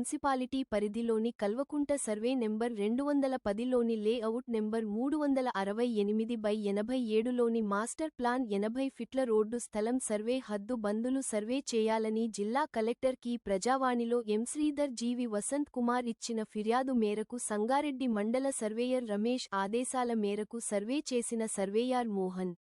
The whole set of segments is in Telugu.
మున్సిపాలిటీ పరిధిలోని కల్వకుంట సర్వే నెంబర్ 210లోని లేఅవుట్ నెంబర్ 368/87లోని మాస్టర్ ప్లాన్ 80 ఫీట్ల రోడ్డు స్థలం సర్వే హద్దు బందులు సర్వే చేయాలని జిల్లా కలెక్టర్ కి ప్రజావాణిలో ఎం. శ్రీధర్ జీవి వసంత్ కుమార్ ఇచ్చిన ఫిర్యాదు మేరకు సంగారెడ్డి మండల సర్వేయర్ రమేష్ ఆదేశాల మేరకు సర్వే చేసిన సర్వేయర్ మోహన్.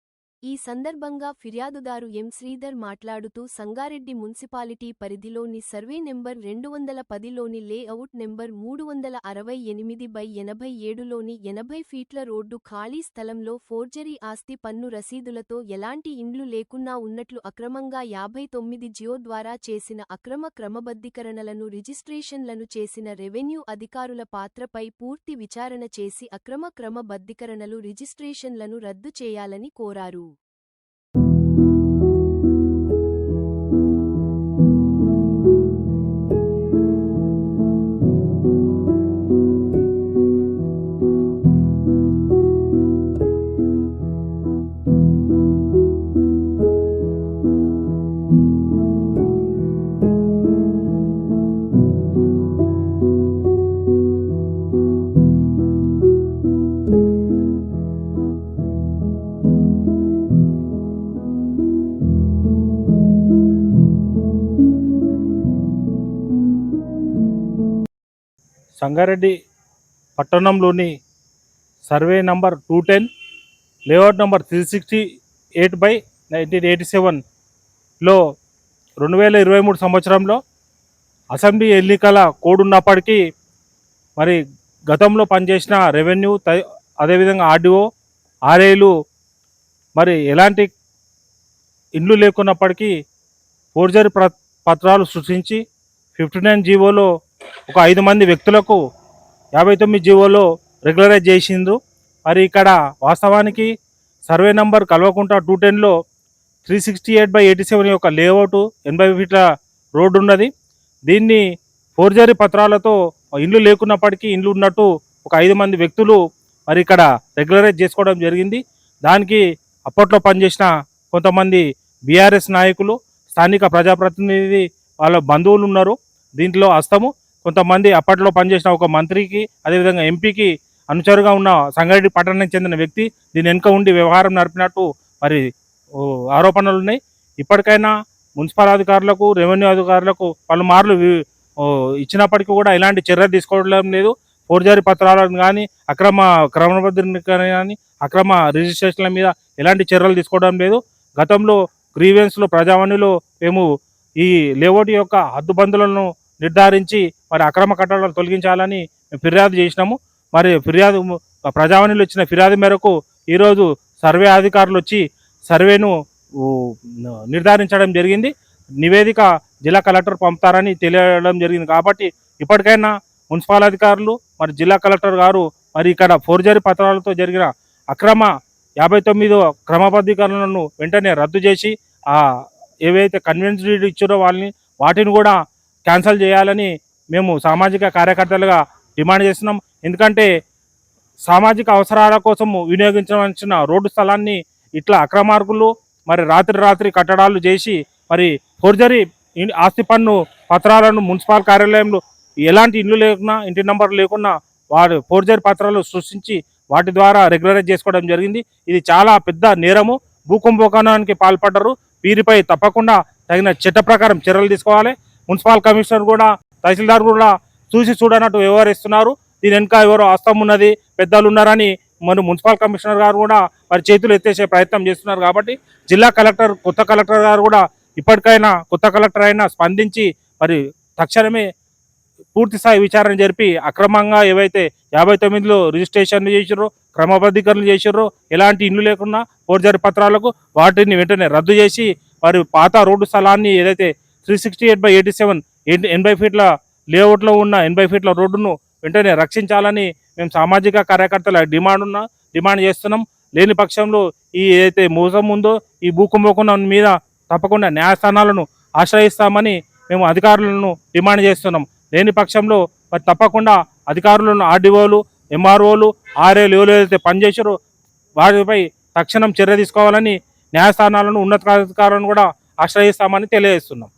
ఈ సందర్భంగా ఫిర్యాదుదారు ఎం. శ్రీధర్ మాట్లాడుతూ సంగారెడ్డి మున్సిపాలిటీ పరిధిలోని సర్వే నెంబర్ 210లోని లేఅవుట్ నెంబర్ 368/87లోని 80 ఫీట్ల రోడ్డు ఖాళీ స్థలంలో ఫోర్జరీ ఆస్తి పన్ను రసీదులతో ఎలాంటి ఇండ్లు లేకున్నా ఉన్నట్లు అక్రమంగా 59 జియో ద్వారా చేసిన అక్రమ క్రమబద్ధీకరణలను రిజిస్ట్రేషన్లను చేసిన రెవెన్యూ అధికారుల పాత్రపై పూర్తి విచారణ చేసి అక్రమ క్రమబద్ధీకరణలు రిజిస్ట్రేషన్లను రద్దు చేయాలని కోరారు. సంగారెడ్డి పట్టణంలోని సర్వే నంబర్ 210 లేఅవుట్ నంబర్ 368/1987లో 2023 సంవత్సరంలో అసెంబ్లీ ఎన్నికల కోడ్ ఉన్నప్పటికీ మరి గతంలో పనిచేసిన రెవెన్యూ అదేవిధంగా ఆర్డీఓ ఆర్ఐలు మరి ఎలాంటి ఇండ్లు లేకున్నప్పటికీ ఫోర్జరీ పత్రాలు సృష్టించి 59 జీవోలో ఒక 5 మంది వ్యక్తులకు 59 జీవోలో రెగ్యులరైజ్ చేసిండ్రు. మరి ఇక్కడ వాస్తవానికి సర్వే నంబర్ కల్వకుంట 210లో 368/87 యొక్క లేఅవుట్ 80 ఫీట్ల రోడ్డు ఉన్నది. దీన్ని ఫోర్జరీ పత్రాలతో ఇండ్లు లేకున్నప్పటికీ ఇండ్లు ఉన్నట్టు ఒక 5 మంది వ్యక్తులు మరి ఇక్కడ రెగ్యులరైజ్ చేసుకోవడం జరిగింది. దానికి అప్పట్లో పనిచేసిన కొంతమంది బీఆర్ఎస్ నాయకులు, స్థానిక ప్రజాప్రతినిధి వాళ్ళ బంధువులు ఉన్నారు దీంట్లో హస్తము. కొంతమంది అప్పట్లో పనిచేసిన ఒక మంత్రికి అదేవిధంగా ఎంపీకి అనుచరుగా ఉన్న సంగారెడ్డి పట్టణానికి చెందిన వ్యక్తి దీని వెనుక ఉండి వ్యవహారం నడిపినట్టు మరి ఆరోపణలు ఉన్నాయి. ఇప్పటికైనా మున్సిపల్ అధికారులకు రెవెన్యూ అధికారులకు పలుమార్లు ఇచ్చినప్పటికీ కూడా ఎలాంటి చర్యలు తీసుకోవడం లేదు. ఫోర్జరీ పత్రాలను కానీ అక్రమ క్రమబద్ధీకరణ కానీ అక్రమ రిజిస్ట్రేషన్ల మీద ఎలాంటి చర్యలు తీసుకోవడం లేదు. గతంలో గ్రీవెన్స్లో ప్రజావాణిలో మేము ఈ లేఅవుట్ యొక్క హద్దుబందులను నిర్ధారించి మరి అక్రమ కట్టడాలను తొలగించాలని ఫిర్యాదు చేసినాము. మరి ప్రజావాణిలో ఇచ్చిన ఫిర్యాదు మేరకు ఈరోజు సర్వే అధికారులు వచ్చి సర్వేను నిర్ధారించడం జరిగింది. నివేదిక జిల్లా కలెక్టర్ పంపుతారని తెలియడం జరిగింది. కాబట్టి ఇప్పటికైనా మున్సిపల్ అధికారులు మరి జిల్లా కలెక్టర్ గారు మరి ఇక్కడ ఫోర్జరీ పత్రాలతో జరిగిన అక్రమ 59 క్రమబద్ధీకరణలను వెంటనే రద్దు చేసి ఏవైతే కన్వెన్స్ డీడ్ ఇచ్చారో వాటిని కూడా క్యాన్సిల్ చేయాలని మేము సామాజిక కార్యకర్తలుగా డిమాండ్ చేస్తున్నాం. ఎందుకంటే సామాజిక అవసరాల కోసం వినియోగించవలసిన రోడ్డు స్థలాన్ని ఇట్లా అక్రమార్కులు మరి రాత్రి కట్టడాలు చేసి మరి ఫోర్జరీ ఆస్తి పన్ను పత్రాలను మున్సిపల్ కార్యాలయంలో ఎలాంటి ఇల్లు లేకున్నా ఇంటి నంబర్ లేకున్నా వారు ఫోర్జరీ పత్రాలు సృష్టించి వాటి ద్వారా రెగ్యులరైజ్ చేసుకోవడం జరిగింది. ఇది చాలా పెద్ద నేరము. భూకుంభకోణానికి పాల్పడ్డారు. వీరిపై తప్పకుండా తగిన చట్ట ప్రకారం చర్యలు తీసుకోవాలి. మున్సిపల్ కమిషనర్ కూడా తహసీల్దార్ కూడా చూడనట్టు వ్యవహరిస్తున్నారు. దీని వెనుక ఎవరో హస్తం ఉన్నది, పెద్దలు ఉన్నారని మరి మున్సిపల్ కమిషనర్ గారు కూడా మరి చేతులు ఎత్తేసే ప్రయత్నం చేస్తున్నారు. కాబట్టి జిల్లా కలెక్టర్ కొత్త కలెక్టర్ గారు కూడా ఇప్పటికైనా కొత్త కలెక్టర్ అయినా స్పందించి మరి తక్షణమే పూర్తి స్థాయి విచారణ జరిపి అక్రమంగా ఏవైతే 59లో రిజిస్ట్రేషన్లు చేసిర్రో క్రమబద్ధీకరణలు చేసిర్రో ఎలాంటి ఇండ్లు లేకున్నా ఫోర్జరీ పత్రాలకు వాటిని వెంటనే రద్దు చేసి మరి పాత రోడ్డు స్థలాన్ని ఏదైతే 368/87 80 ఫీట్ల లేఅవుట్లో ఉన్న 80 ఫీట్ల రోడ్డును వెంటనే రక్షించాలని మేము సామాజిక కార్యకర్తల డిమాండ్ చేస్తున్నాం. లేని పక్షంలో ఈ ఏదైతే మోసం ఉందో ఈ భూకుంభకోణం మీద తప్పకుండా న్యాయస్థానాలను ఆశ్రయిస్తామని మేము అధికారులను డిమాండ్ చేస్తున్నాం. లేని పక్షంలో మరి తప్పకుండా అధికారులను ఆర్డీఓలు ఎంఆర్ఓలు ఆర్ఏలు ఎవరైతే పనిచేసారో వారిపై తక్షణం చర్య తీసుకోవాలని న్యాయస్థానాలను ఉన్నతాధికారులను కూడా ఆశ్రయిస్తామని తెలియజేస్తున్నాం.